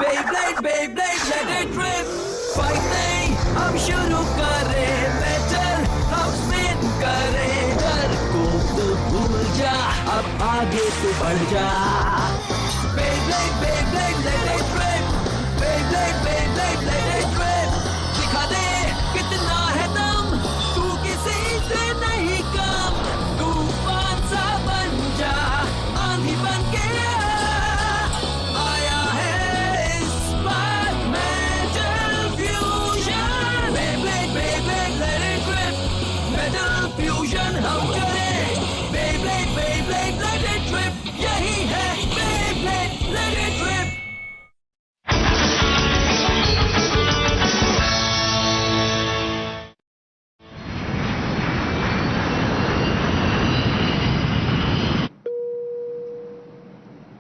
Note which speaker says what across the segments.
Speaker 1: Beyblade, Beyblade, let it rip. Fight नहीं, हम शुरू करें. Metal, हम spin करें. डर को तो भूल जा, अब आगे तो बढ़ जा. Beyblade, Beyblade, let it rip. Beyblade, Beyblade, let it rip. दिखा दे कितना है दम, तू किसी से नहीं कम. तूफान सा बन जा, आंधी बन के आया है इस बार Metal Fusion. Beyblade, Beyblade, let it rip. Metal Fusion हम करें. Beyblade, Beyblade, let it rip. यही है Beyblade, let it rip.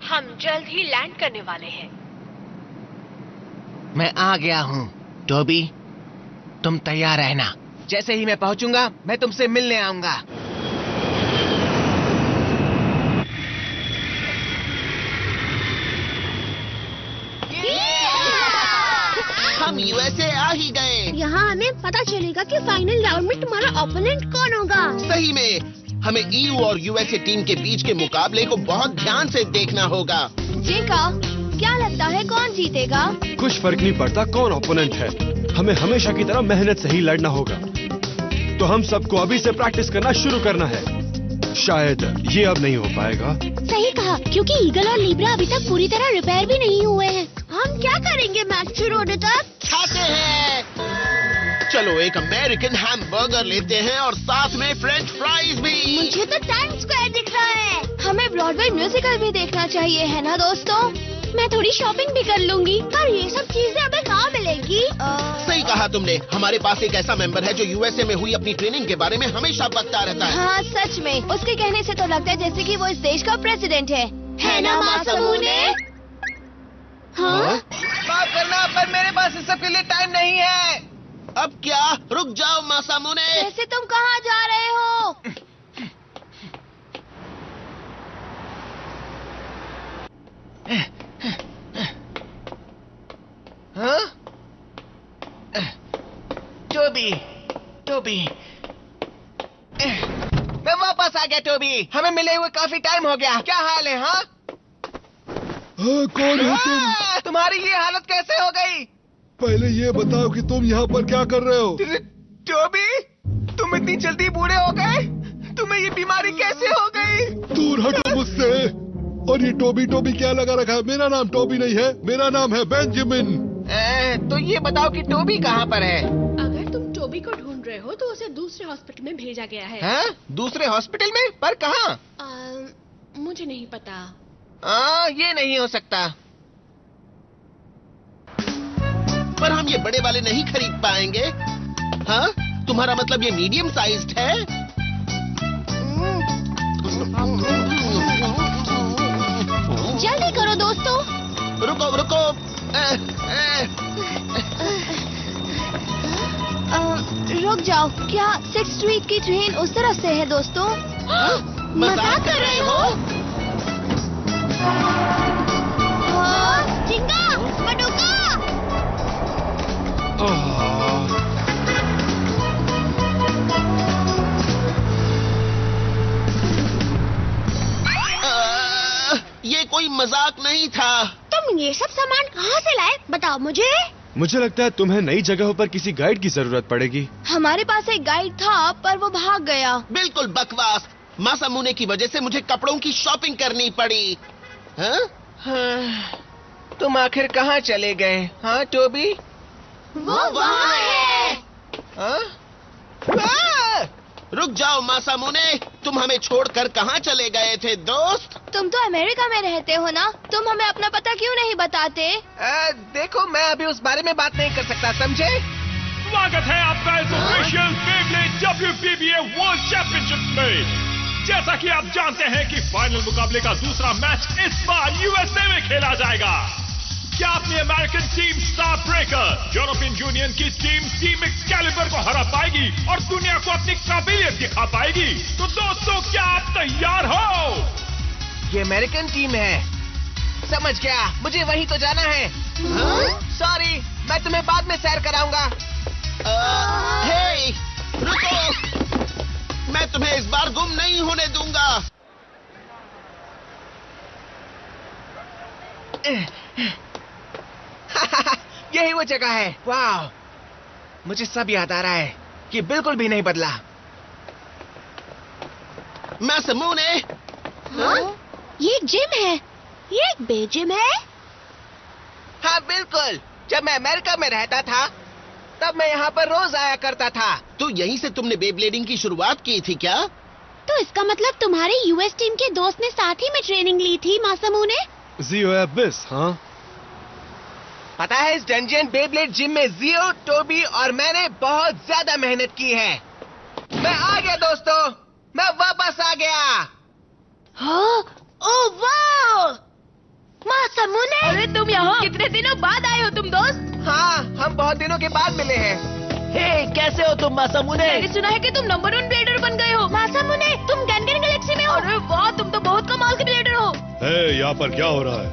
Speaker 2: हम जल्द ही लैंड करने वाले हैं।
Speaker 3: मैं आ गया हूँ टोबी, तुम तैयार रहना। जैसे ही मैं पहुंचूंगा मैं तुमसे मिलने आऊंगा।
Speaker 4: हम यूएसए आ ही गए।
Speaker 5: यहाँ हमें पता चलेगा कि फाइनल राउंड में तुम्हारा ओपोनेंट कौन होगा।
Speaker 4: सही में हमें ईयू और यूएसए टीम के बीच के मुकाबले को बहुत ध्यान से देखना होगा।
Speaker 5: जेका, क्या लगता है कौन जीतेगा?
Speaker 6: कुछ फर्क नहीं पड़ता कौन ओपोनेंट है, हमें हमेशा की तरह मेहनत से ही लड़ना होगा। तो हम सबको अभी से प्रैक्टिस करना शुरू करना है। शायद ये अब नहीं हो पाएगा।
Speaker 5: सही कहा, क्योंकि ईगल और लीब्रा अभी तक पूरी तरह रिपेयर भी नहीं हुए हैं। हम क्या करेंगे मैच शुरू होने तक?
Speaker 4: खाते हैं। चलो एक अमेरिकन हैमबर्गर लेते हैं और साथ में फ्रेंच फ्राइज भी।
Speaker 5: मुझे तो टाइम्स स्क्वायर दिख रहा है। हमें ब्रॉडवे म्यूजिकल भी देखना चाहिए, है ना दोस्तों? मैं थोड़ी शॉपिंग भी कर लूंगी, पर ये सब चीजें हमें कहाँ मिलेंगी?
Speaker 4: सही कहा तुमने। हमारे पास एक ऐसा मेंबर है जो यूएसए में हुई अपनी ट्रेनिंग के बारे में हमेशा बकता रहता है।
Speaker 5: हाँ सच में, उसके कहने से तो लगता है जैसे कि वो इस देश का प्रेसिडेंट है ना मासूमूने? हाँ?
Speaker 3: माफ करना, पर मेरे पास इस सब के लिए टाइम नहीं है।
Speaker 4: अब क्या? रुक जाओ मासामुने।
Speaker 5: वैसे तुम कहाँ जा रहे हो?
Speaker 3: हाँ? टोबी, टोबी, मैं वापस आ गया टोबी। हमें मिले हुए काफी टाइम हो गया। क्या हाल है? हाँ,
Speaker 6: कौन हो तुम?
Speaker 3: तुम्हारी ये हालत कैसे हो गई?
Speaker 6: पहले ये बताओ कि तुम यहाँ पर क्या कर रहे हो?
Speaker 3: टोबी, तुम इतनी जल्दी बूढ़े हो गए? तुम्हें ये बीमारी कैसे हो गई?
Speaker 6: दूर हटो मुझसे। और ये टोबी टोबी क्या लगा रखा है? मेरा नाम टोबी नहीं है, मेरा नाम है बेंजामिन।
Speaker 3: तो ये बताओ कि टोबी कहाँ पर है?
Speaker 2: अगर तुम टोबी को ढूंढ रहे हो तो उसे दूसरे हॉस्पिटल में भेजा गया है।
Speaker 3: हाँ? दूसरे हॉस्पिटल में? पर कहाँ?
Speaker 2: मुझे नहीं पता।
Speaker 3: ये नहीं हो सकता।
Speaker 4: पर हम ये बड़े वाले नहीं खरीद पाएंगे। हाँ? तुम्हारा मतलब ये मीडियम साइज्ड है?
Speaker 5: जल्दी करो दोस्तों।
Speaker 4: रुको रुको।
Speaker 5: रुक जाओ, क्या 6th स्ट्रीट की ट्रेन उस तरफ से है दोस्तों? मजाक कर रहे हो? चिंगा, बटुका।
Speaker 4: ये कोई मजाक नहीं था।
Speaker 5: तुम ये सब सामान कहाँ से लाए? बताओ मुझे।
Speaker 6: मुझे लगता है तुम्हें नई जगहों पर किसी गाइड की जरूरत पड़ेगी।
Speaker 5: हमारे पास एक गाइड था पर वो भाग गया।
Speaker 4: बिल्कुल बकवास। मासामुने की वजह से मुझे कपड़ों की शॉपिंग करनी पड़ी। हाँ?
Speaker 3: हाँ, तुम आखिर कहाँ चले गए? हाँ टोबी?
Speaker 5: वो वहाँ है।
Speaker 3: हाँ? हाँ!
Speaker 4: रुक जाओ मासामुने, तुम हमें छोड़कर कहाँ चले गए थे दोस्त?
Speaker 5: तुम तो अमेरिका में रहते हो ना, तुम हमें अपना पता क्यों नहीं बताते?
Speaker 3: देखो मैं अभी उस बारे में बात नहीं कर सकता, समझे?
Speaker 7: स्वागत है आपका इस official Beyblade WPBA world championship में। जैसा कि आप जानते हैं कि फाइनल मुकाबले का दूसरा मैच इस बार यूएसए में खेला जाएगा। क्या अपनी American team star breaker European union की टीम एक्सकैलिबर को हरा पाएगी और दुनिया को अपनी काबिलियत दिखा पाएगी? तो दोस्तों क्या आप तैयार हो?
Speaker 3: ये अमेरिकन टीम है, समझ गया, मुझे वहीं तो जाना है। सॉरी, मैं तुम्हें बाद में सैर कराऊंगा।
Speaker 4: हे, रुको! मैं तुम्हें इस बार गुम नहीं होने दूंगा।
Speaker 3: यही वो जगह है। वाह, मुझे सब याद आ रहा है, कि बिल्कुल भी नहीं बदला।
Speaker 4: मासामुने!
Speaker 5: ये एक जिम है। ये एक बे जिम है।
Speaker 3: हाँ बिल्कुल, जब मैं अमेरिका में रहता था तब मैं यहाँ पर रोज आया करता था।
Speaker 4: तो यहीं से तुमने बेब्लेडिंग की शुरुआत की थी क्या?
Speaker 5: तो इसका मतलब तुम्हारे यूएस टीम के दोस्त ने साथ ही में ट्रेनिंग ली थी मासामुने?
Speaker 6: जियो एबिस, हाँ?
Speaker 3: पता है, इस डंजियन बेब्लेड जिम में जियो, टोबी और मैंने बहुत ज्यादा मेहनत की है। मैं आ गया दोस्तों, मैं वापस आ गया।
Speaker 5: हाँ? ओह वाह! मासामुने!
Speaker 2: अरे तुम यहाँ कितने दिनों बाद आए हो तुम दोस्त?
Speaker 3: हाँ, हम बहुत दिनों के बाद मिले हैं।
Speaker 1: हे, कैसे हो तुम मासामुने?
Speaker 2: मैंने सुना है कि तुम नंबर 1 ब्लेडर बन गए हो।
Speaker 5: मासामुने, तुम गनगन गैलेक्सी में हो।
Speaker 2: अरे वाह, तुम तो बहुत कमाल के ब्लेडर हो।
Speaker 6: यहाँ पर क्या हो रहा है?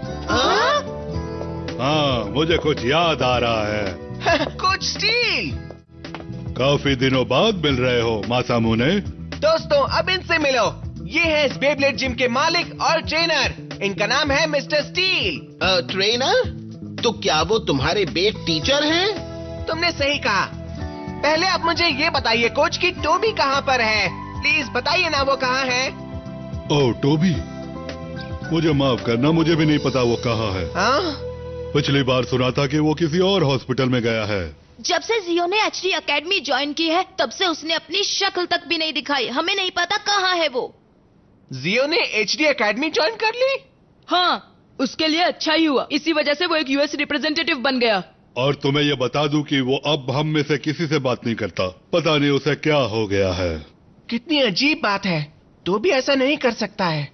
Speaker 6: हाँ, मुझे कुछ याद आ रहा है।
Speaker 3: कुछ स्टील।
Speaker 6: काफी दिनों बाद मिल रहे हो मासामुने।
Speaker 3: दोस्तों, अब इनसे मिलो। ये है इस बेब्लेड जिम के मालिक और ट्रेनर। इनका नाम है मिस्टर स्टील।
Speaker 4: ट्रेनर? तो क्या वो तुम्हारे बेट टीचर हैं?
Speaker 3: तुमने सही कहा। पहले आप मुझे ये बताइए कोच की टोबी कहाँ पर है? प्लीज बताइए ना, वो कहाँ है?
Speaker 6: ओह, टोबी, मुझे माफ करना, मुझे भी नहीं पता वो कहाँ है।
Speaker 3: हाँ?
Speaker 6: पिछली बार सुना था कि वो किसी और हॉस्पिटल में गया है।
Speaker 2: जब से जियो ने एचडी एकेडमी ज्वाइन की है, तब से उसने अपनी शक्ल तक भी नहीं दिखाई। हमें नहीं पता कहाँ है वो।
Speaker 3: जियो ने एचडी एकेडमी ज्वाइन कर ली?
Speaker 2: हाँ, उसके लिए अच्छा ही हुआ। इसी वजह से वो एक यूएस रिप्रेजेंटेटिव बन गया।
Speaker 6: और तुम्हें ये बता दूं कि वो अब हम में से किसी से बात नहीं करता। पता नहीं उसे क्या हो गया है।
Speaker 3: कितनी अजीब बात है, टोबी ऐसा नहीं कर सकता है।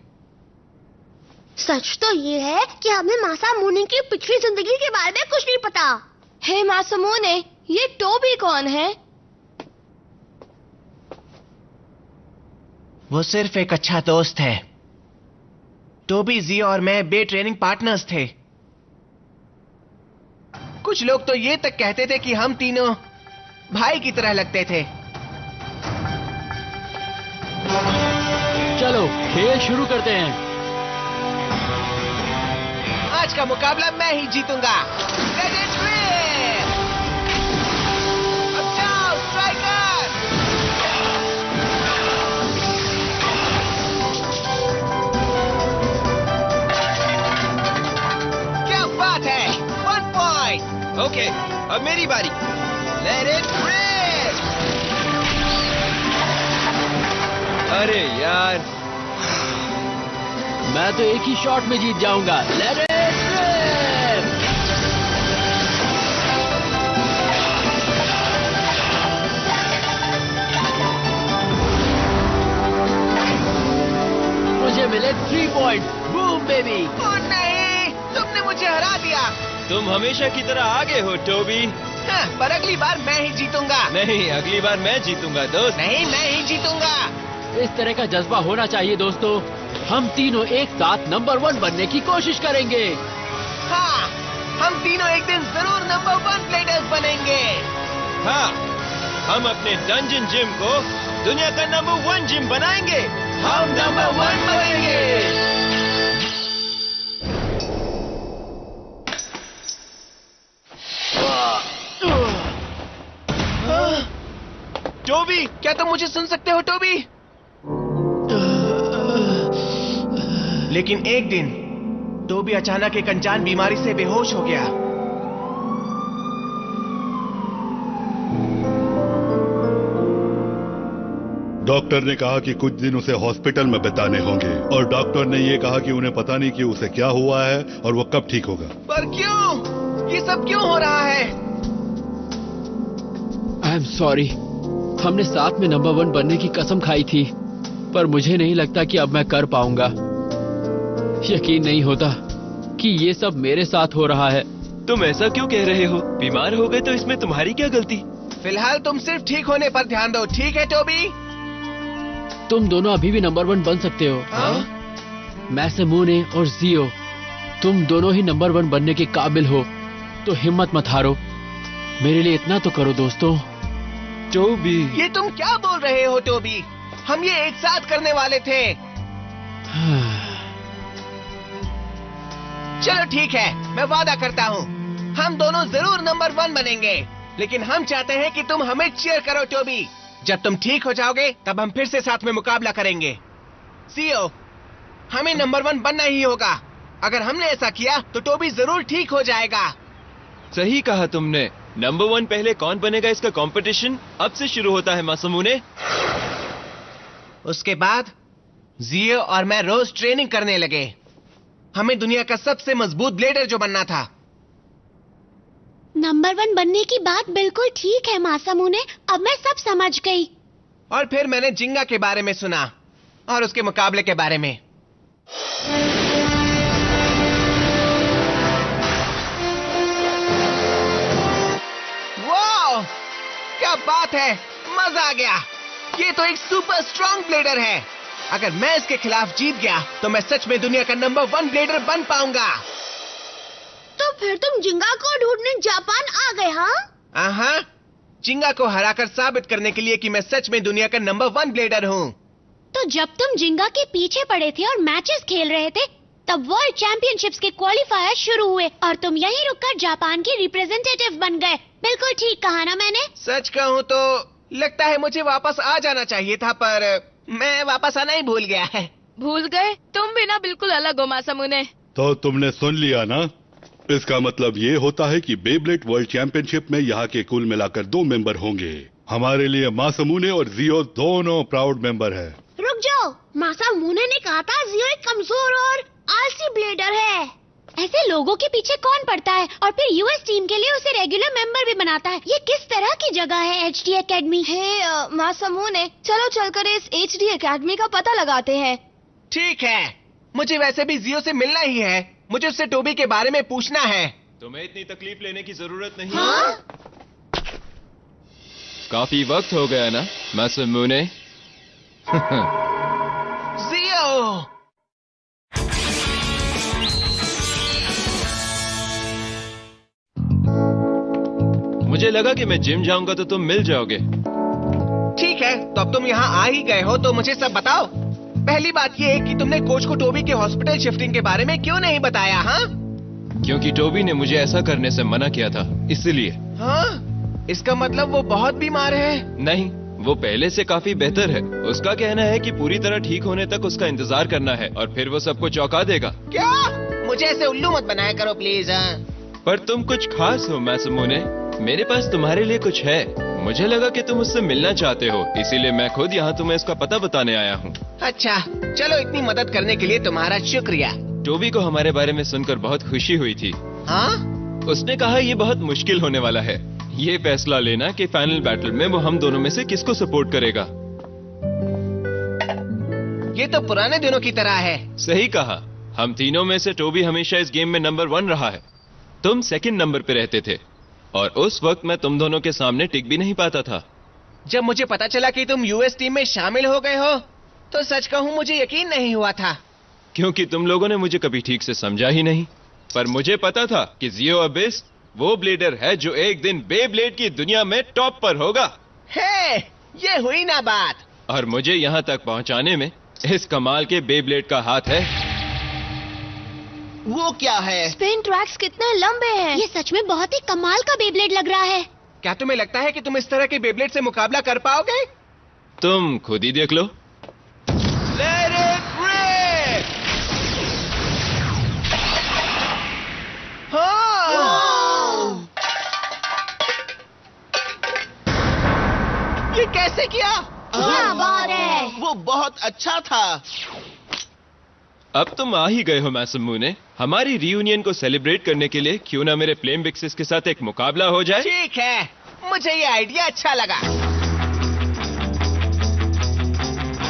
Speaker 5: सच तो ये है कि हमें मासामुने की पिछली जिंदगी के बारे में कुछ नहीं पता। हे मासामुने, ये टोबी कौन है?
Speaker 3: वो सिर्फ एक अच्छा दोस्त है। टोबी, जियो और मैं बे ट्रेनिंग पार्टनर्स थे। कुछ लोग तो ये तक कहते थे कि हम तीनों भाई की तरह लगते थे।
Speaker 1: चलो खेल शुरू करते हैं।
Speaker 3: आज का मुकाबला मैं ही जीतूंगा। Let it rip! अब जाओ स्ट्राइकर! क्या बात है! 1 पॉइंट। ओके, अब मेरी बारी। Let it rip!
Speaker 1: अरे यार, मैं तो एक ही शॉट में जीत जाऊंगा। Let it rip! मुझे मिले 3 पॉइंट। Boom baby.
Speaker 3: ओह नहीं, तुमने मुझे हरा दिया।
Speaker 8: तुम हमेशा की तरह आगे हो टोबी।
Speaker 3: हाँ, पर अगली बार मैं ही जीतूंगा।
Speaker 8: नहीं, अगली बार मैं जीतूंगा दोस्त।
Speaker 3: नहीं, मैं ही जीतूंगा।
Speaker 1: इस तरह का जज्बा होना चाहिए दोस्तों। हम तीनों एक साथ नंबर 1 बनने की कोशिश करेंगे।
Speaker 3: हाँ, हम तीनों एक दिन जरूर नंबर 1 ब्लेडर्स बनेंगे।
Speaker 8: हाँ, हम अपने डंजन जिम को दुनिया का नंबर 1 जिम बनाएंगे।
Speaker 3: हम नंबर 1 बनेंगे। टोबी, क्या तुम मुझे सुन सकते हो टोबी? लेकिन एक दिन टोबी अचानक एक अनजान बीमारी से बेहोश हो गया।
Speaker 6: डॉक्टर ने कहा कि कुछ दिन उसे हॉस्पिटल में बिताने होंगे और डॉक्टर ने ये कहा कि उन्हें पता नहीं कि उसे क्या हुआ है और वो कब ठीक होगा।
Speaker 3: पर क्यों? ये सब क्यों हो रहा है?
Speaker 1: I am sorry. हमने साथ में नंबर 1 बनने की कसम खाई थी, पर मुझे नहीं लगता कि अब मैं कर पाऊंगा। यकीन नहीं होता कि ये सब मेरे साथ हो रहा है।
Speaker 8: तुम ऐसा क्यों कह रहे हो? बीमार हो गए तो इसमें तुम्हारी क्या गलती?
Speaker 3: फिलहाल तुम सिर्फ ठीक होने पर ध्यान दो, ठीक है टोबी?
Speaker 1: तुम दोनों अभी भी नंबर 1 बन सकते हो।
Speaker 3: हाँ?
Speaker 1: मैसामुने और जियो,
Speaker 9: तुम दोनों ही नंबर 1 बनने के काबिल हो, तो हिम्मत मत हारो। मेरे लिए इतना तो करो दोस्तों।
Speaker 8: टोबी,
Speaker 3: ये तुम क्या बोल रहे हो टोबी? हम ये एक साथ करने वाले थे। चलो ठीक है, मैं वादा करता हूँ हम दोनों जरूर नंबर 1 बनेंगे, लेकिन हम चाहते हैं कि तुम हमें चीयर करो टोबी। जब तुम ठीक हो जाओगे तब हम फिर से साथ में मुकाबला करेंगे। सीओ, हमें नंबर 1 बनना ही होगा। अगर हमने ऐसा किया तो टोबी जरूर ठीक हो जाएगा।
Speaker 8: सही कहा तुमने। नंबर 1 पहले कौन बनेगा इसका कंपटीशन अब से शुरू होता है मासूमुने।
Speaker 3: उसके बाद जियो और मैं रोज ट्रेनिंग करने लगे। हमें दुनिया का सबसे मजबूत ब्लेडर जो बनना था।
Speaker 5: नंबर 1 बनने की बात बिल्कुल ठीक है मासामुने, अब मैं सब समझ गई।
Speaker 3: और फिर मैंने जिंगा के बारे में सुना और उसके मुकाबले के बारे में। वाह, क्या बात है, मजा आ गया। ये तो एक सुपर स्ट्रॉन्ग ब्लेडर है। अगर मैं इसके खिलाफ जीत गया तो मैं सच में दुनिया का नंबर 1 ब्लेडर बन पाऊंगा।
Speaker 5: तो फिर तुम जिंगा को ढूंढने जापान आ गए? हाँ
Speaker 3: हाँ, जिंगा को हराकर साबित करने के लिए कि मैं सच में दुनिया का नंबर 1 ब्लेडर हूँ।
Speaker 5: तो जब तुम जिंगा के पीछे पड़े थे और मैचेस खेल रहे थे, तब वर्ल्ड चैंपियनशिप्स के क्वालिफायर शुरू हुए और तुम यहीं रुककर जापान के रिप्रेजेंटेटिव बन गए। बिल्कुल ठीक कहा ना मैंने?
Speaker 3: सच कहूँ तो लगता है मुझे वापस आ जाना चाहिए था, पर मैं वापस आना ही भूल गया है।
Speaker 2: भूल गए? तुम भी ना बिल्कुल अलग हो मासामुने।
Speaker 10: तो तुमने सुन लिया ना, इसका मतलब ये होता है कि बेब्लेड वर्ल्ड चैंपियनशिप में यहाँ के कुल मिलाकर 2 मेंबर होंगे। हमारे लिए मासामुने और जियो दोनों प्राउड मेंबर हैं।
Speaker 5: रुक जाओ, मासामुने ने कहा था जियो एक कमजोर और आलसी ब्लेडर है। ऐसे लोगों के पीछे कौन पड़ता है और फिर यूएस टीम के लिए उसे रेगुलर मेंबर भी बनाता है? ये किस तरह की जगह है एचडी एकेडमी?
Speaker 2: मासामुने, चलो चलकर इस एचडी एकेडमी का पता लगाते हैं।
Speaker 3: ठीक है, मुझे वैसे भी जियो से मिलना ही है। मुझे उससे टोबी के बारे में पूछना है।
Speaker 8: तुम्हें इतनी तकलीफ लेने की जरूरत नहीं।
Speaker 5: हाँ?
Speaker 8: काफी वक्त हो गया ना मासूमुने।
Speaker 3: जियो,
Speaker 8: मुझे लगा कि मैं जिम जाऊंगा तो तुम मिल जाओगे।
Speaker 3: ठीक है, तो अब तुम यहाँ आ ही गए हो तो मुझे सब बताओ। पहली बात ये है कि तुमने कोच को टोबी के हॉस्पिटल शिफ्टिंग के बारे में क्यों नहीं बताया? हाँ,
Speaker 8: क्योंकि टोबी ने मुझे ऐसा करने से मना किया था, इसलिए।
Speaker 3: हाँ, इसका मतलब वो बहुत बीमार है?
Speaker 8: नहीं, वो पहले से काफी बेहतर है। उसका कहना है कि पूरी तरह ठीक होने तक उसका इंतजार करना है और फिर वो सबको चौंका देगा।
Speaker 3: क्या? मुझे ऐसे उल्लू मत बनाया करो प्लीज।
Speaker 8: पर तुम कुछ खास हो मासूमुने, मेरे पास तुम्हारे लिए कुछ है। मुझे लगा कि तुम उससे मिलना चाहते हो, इसीलिए मैं खुद यहाँ तुम्हें इसका पता बताने आया हूँ।
Speaker 3: अच्छा, चलो, इतनी मदद करने के लिए तुम्हारा शुक्रिया।
Speaker 8: टोबी को हमारे बारे में सुनकर बहुत खुशी हुई थी।
Speaker 3: हाँ?
Speaker 8: उसने कहा ये बहुत मुश्किल होने वाला है, ये फैसला लेना कि फाइनल बैटल में वो हम दोनों में से किसको सपोर्ट करेगा।
Speaker 3: ये तो पुराने दिनों की तरह है।
Speaker 8: सही कहा, हम तीनों में से टोबी हमेशा इस गेम में नंबर 1 रहा है। तुम सेकंड नंबर पे रहते थे और उस वक्त मैं तुम दोनों के सामने टिक भी नहीं पाता था।
Speaker 3: जब मुझे पता चला कि तुम यूएस टीम में शामिल हो गए हो तो सच कहूं मुझे यकीन नहीं हुआ था।
Speaker 8: क्योंकि तुम लोगों ने मुझे कभी ठीक से समझा ही नहीं। पर मुझे पता था कि जियो अबिस वो ब्लेडर है जो एक दिन बेब्लेड की दुनिया में टॉप पर होगा।
Speaker 3: हे, ये हुई ना बात।
Speaker 8: और मुझे यहाँ तक पहुँचाने में इस कमाल के बेब्लेड का हाथ है।
Speaker 4: वो क्या है?
Speaker 2: स्पिन ट्रैक्स कितने लंबे हैं।
Speaker 5: ये सच में बहुत ही कमाल का बेब्लेड लग रहा है।
Speaker 3: क्या तुम्हें लगता है कि तुम इस तरह के बेब्लेड से मुकाबला कर पाओगे?
Speaker 8: तुम खुद ही देख लो।
Speaker 3: Let it rip! हाँ! ये कैसे किया?
Speaker 5: क्या बात है?
Speaker 4: वो बहुत अच्छा था।
Speaker 8: अब तुम आ ही गए हो मासूमुने। हमारी रियूनियन को सेलिब्रेट करने के लिए क्यों ना मेरे फ्लेम बिक्सिस के साथ एक मुकाबला हो जाए?
Speaker 3: ठीक है, मुझे ये आइडिया अच्छा लगा।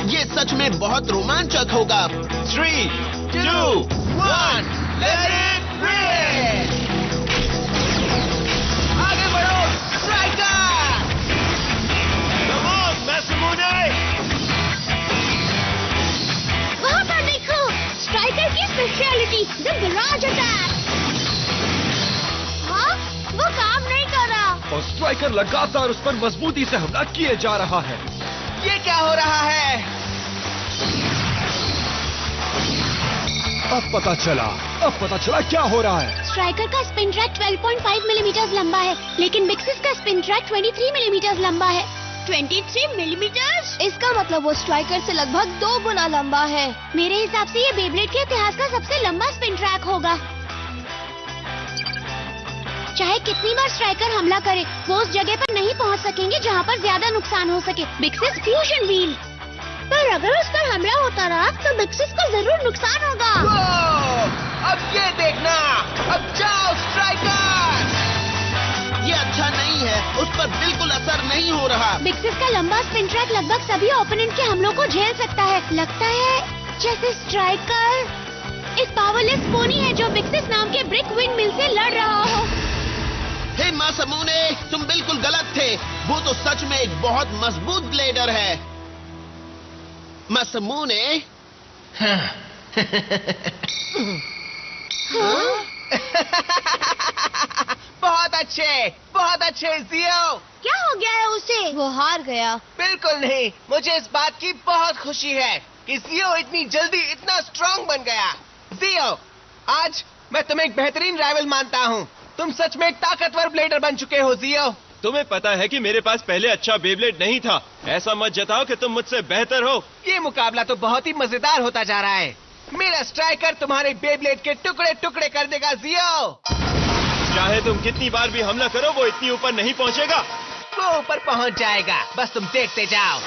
Speaker 4: ये सच में बहुत रोमांचक होगा।
Speaker 8: 3, 2, 1,
Speaker 3: Let it rip! आगे बढ़ो, स्ट्राइकर!
Speaker 8: Come on, मासूमुने!
Speaker 5: वहाँ पर देखो, स्ट्राइकर की स्पेशलिटी, द गराज अटैक।
Speaker 6: और स्ट्राइकर लगातार उस पर मजबूती से हमला किए जा रहा है।
Speaker 3: ये क्या हो रहा है?
Speaker 6: अब पता चला क्या हो रहा है।
Speaker 5: स्ट्राइकर का स्पिन ट्रैक 12.5 मिलीमीटर लंबा है, लेकिन बिक्सिस का स्पिन ट्रैक 23 मिलीमीटर लंबा है। 23 मिलीमीटर?
Speaker 2: इसका मतलब वो स्ट्राइकर से लगभग 2 गुना लंबा है।
Speaker 5: मेरे हिसाब से ये बेब्लेड के इतिहास का सबसे लंबा स्पिन ट्रैक होगा। चाहे कितनी बार स्ट्राइकर हमला करे, वो उस जगह पर नहीं पहुंच सकेंगे जहां पर ज्यादा नुकसान हो सके। बिक्सिस फ्यूजन व्हील। पर अगर उस पर हमला होता रहा तो बिक्सिस को जरूर नुकसान होगा।
Speaker 3: अब ये देखना, अब जाओ स्ट्राइकर।
Speaker 4: ये अच्छा नहीं है, उस पर बिल्कुल असर नहीं हो रहा।
Speaker 5: बिक्सिस का लंबा स्पिन ट्रैक लगभग सभी ओपोनेंट के हमलों को झेल सकता है। लगता है जैसे स्ट्राइकर एक पावरलेस पोनी है जो बिक्सिस नाम के ब्रिक विंड मिल से लड़ रहा हो।
Speaker 4: हे मासामुने, तुम बिल्कुल गलत थे। वो तो सच में एक बहुत मजबूत ब्लेडर है। मासामुने।
Speaker 3: बहुत अच्छे जियो।
Speaker 5: क्या हो गया है उसे?
Speaker 2: वो हार गया।
Speaker 3: बिल्कुल नहीं, मुझे इस बात की बहुत खुशी है कि जियो इतनी जल्दी इतना स्ट्रांग बन गया। जियो, आज मैं तुम्हें एक बेहतरीन राइवल मानता हूँ। तुम सच में एक ताकतवर ब्लेडर बन चुके हो जियो।
Speaker 8: तुम्हें पता है कि मेरे पास पहले अच्छा बेब्लेड नहीं था। ऐसा मत जताओ कि तुम मुझसे बेहतर हो।
Speaker 3: ये मुकाबला तो बहुत ही मजेदार होता जा रहा है। मेरा स्ट्राइकर तुम्हारे बेब्लेड के टुकड़े टुकड़े कर देगा जियो।
Speaker 8: चाहे तुम कितनी बार भी हमला करो, वो इतनी ऊपर नहीं पहुंचेगा।
Speaker 3: वो ऊपर पहुंच जाएगा, बस तुम देखते जाओ।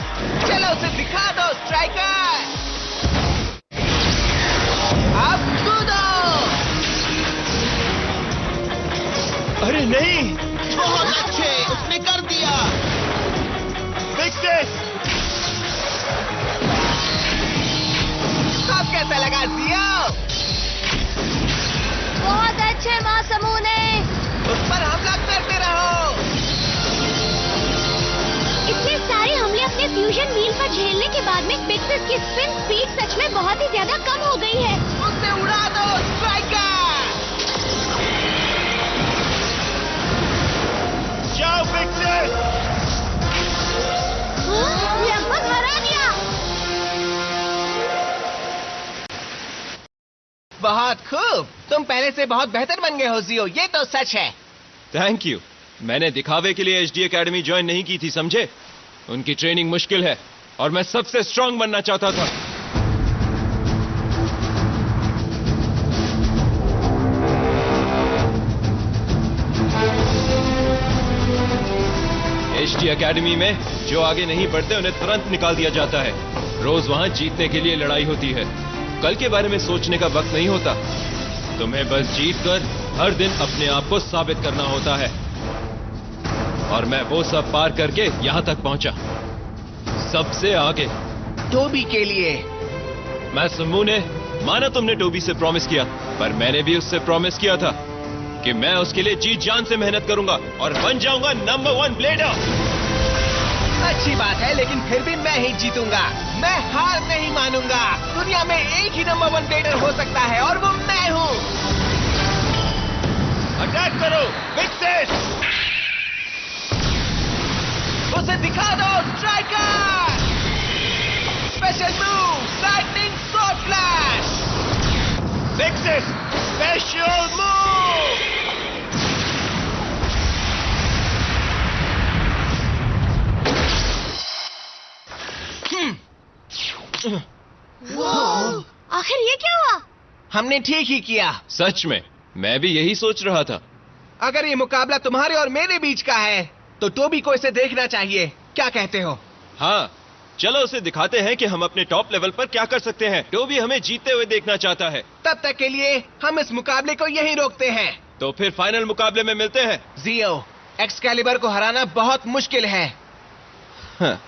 Speaker 3: चलो उसे दिखा दो स्ट्राइकर। अब कूदो।
Speaker 8: अरे नहीं।
Speaker 4: बहुत अच्छे, उसने कर दिया।
Speaker 8: बिक्सिस।
Speaker 3: अब कैसा लगा जियो?
Speaker 2: बहुत अच्छे मासामुने।
Speaker 3: उस पर हमला करते रहो।
Speaker 5: इतने सारे हमले अपने फ्यूजन व्हील पर झेलने के बाद में बिक्सिस की स्पिन स्पीड सच में बहुत ही ज्यादा कम हो गई है।
Speaker 3: उसे उड़ा दो स्ट्राइकर।
Speaker 8: जाओ बिक्सिस।
Speaker 5: लगभग हरा दिया।
Speaker 3: बहुत खूब, तुम पहले से बहुत बेहतर बन गए हो जियो, ये तो सच है।
Speaker 8: Thank you. मैंने दिखावे के लिए HD एकेडमी ज्वाइन नहीं की थी, समझे? उनकी ट्रेनिंग मुश्किल है और मैं सबसे स्ट्रांग बनना चाहता था। HD एकेडमी में जो आगे नहीं बढ़ते उन्हें तुरंत निकाल दिया जाता है। रोज वहां जीतने के लिए लड़ाई होती है। कल के बारे में सोचने का वक्त नहीं होता। तुम्हें बस जीतकर हर दिन अपने आप को साबित करना होता है। और मैं वो सब पार करके यहां तक पहुंचा, सबसे आगे।
Speaker 3: टोबी के लिए।
Speaker 8: मासामुने, माना तुमने टोबी से प्रॉमिस किया, पर मैंने भी उससे प्रॉमिस किया था कि मैं उसके लिए जी जान से मेहनत करूंगा और बन जाऊंगा नंबर 1 ब्लेडर।
Speaker 3: अच्छी बात है, लेकिन फिर भी मैं ही जीतूंगा। मैं हार नहीं मानूंगा। दुनिया में एक ही नंबर 1 ब्लेडर हो सकता है और वो मैं हूँ।
Speaker 8: अटैक करो बिक्सिस।
Speaker 3: उसे दिखा दो striker. Special move lightning shot flash.
Speaker 8: Bixis special move.
Speaker 5: आखिर ये क्या हुआ?
Speaker 3: हमने ठीक ही किया।
Speaker 8: सच में मैं भी यही सोच रहा था।
Speaker 3: अगर ये मुकाबला तुम्हारे और मेरे बीच का है तो टोबी को इसे देखना चाहिए। क्या कहते हो?
Speaker 8: हाँ, चलो उसे दिखाते हैं कि हम अपने टॉप लेवल पर क्या कर सकते हैं। टोबी हमें जीतते हुए देखना चाहता है।
Speaker 3: तब तक के लिए हम इस मुकाबले को यहीं रोकते हैं।
Speaker 8: तो फिर फाइनल मुकाबले में मिलते हैं।
Speaker 3: जियो, एक्सकैलिबर को हराना बहुत मुश्किल है।
Speaker 8: हाँ।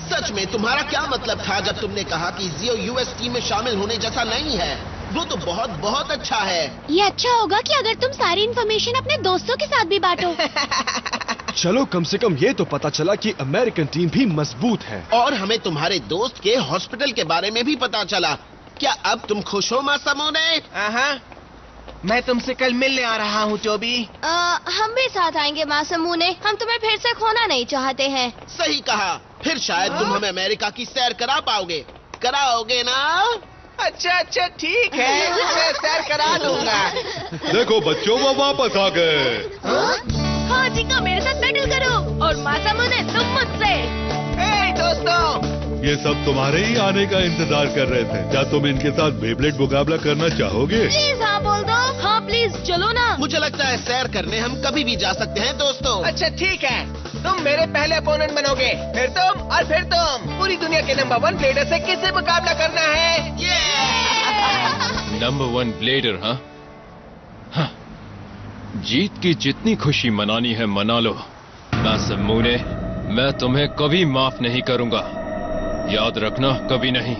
Speaker 4: सच में तुम्हारा क्या मतलब था जब तुमने कहा कि जियो यूएस टीम में शामिल होने जैसा नहीं है? वो तो बहुत बहुत अच्छा है।
Speaker 5: ये अच्छा होगा कि अगर तुम सारी इन्फॉर्मेशन अपने दोस्तों के साथ भी बांटो।
Speaker 6: चलो कम से कम ये तो पता चला कि अमेरिकन टीम भी मजबूत है।
Speaker 4: और हमें तुम्हारे दोस्त के हॉस्पिटल के बारे में भी पता चला। क्या अब तुम खुश हो मासामुने?
Speaker 3: मैं तुमसे कल मिलने आ रहा हूँ टोबी।
Speaker 5: हम भी साथ आएंगे मासूमूने। हम तुम्हें फिर से खोना नहीं चाहते हैं।
Speaker 4: सही कहा। फिर शायद तुम हमें अमेरिका की सैर करा पाओगे। कराओगे ना?
Speaker 3: अच्छा ठीक है, मैं सैर करा दूंगा।
Speaker 10: देखो बच्चों, वो वापस आ गए।
Speaker 2: हाँ चिका, मेरे साथ बैटल करो और मासामुने तुम मुझसे।
Speaker 3: हे दोस्तों,
Speaker 10: ये सब तुम्हारे ही आने का इंतजार कर रहे थे। क्या तुम इनके साथ बेब्लेड मुकाबला करना चाहोगे?
Speaker 2: प्लीज हाँ बोल दो। हाँ प्लीज चलो ना।
Speaker 4: मुझे लगता है सैर करने हम कभी भी जा सकते हैं दोस्तों।
Speaker 3: अच्छा ठीक है, तुम मेरे पहले अपोनेंट बनोगे, फिर तुम और फिर तुम। पूरी दुनिया के नंबर 1 ब्लेडर से किससे मुकाबला करना है?
Speaker 8: Number 1 bladder? हाँ, जीत की जितनी खुशी मनानी है मना लो। मासूमूने, मैं तुम्हें कभी माफ नहीं करूंगा। याद रखना, कभी नहीं।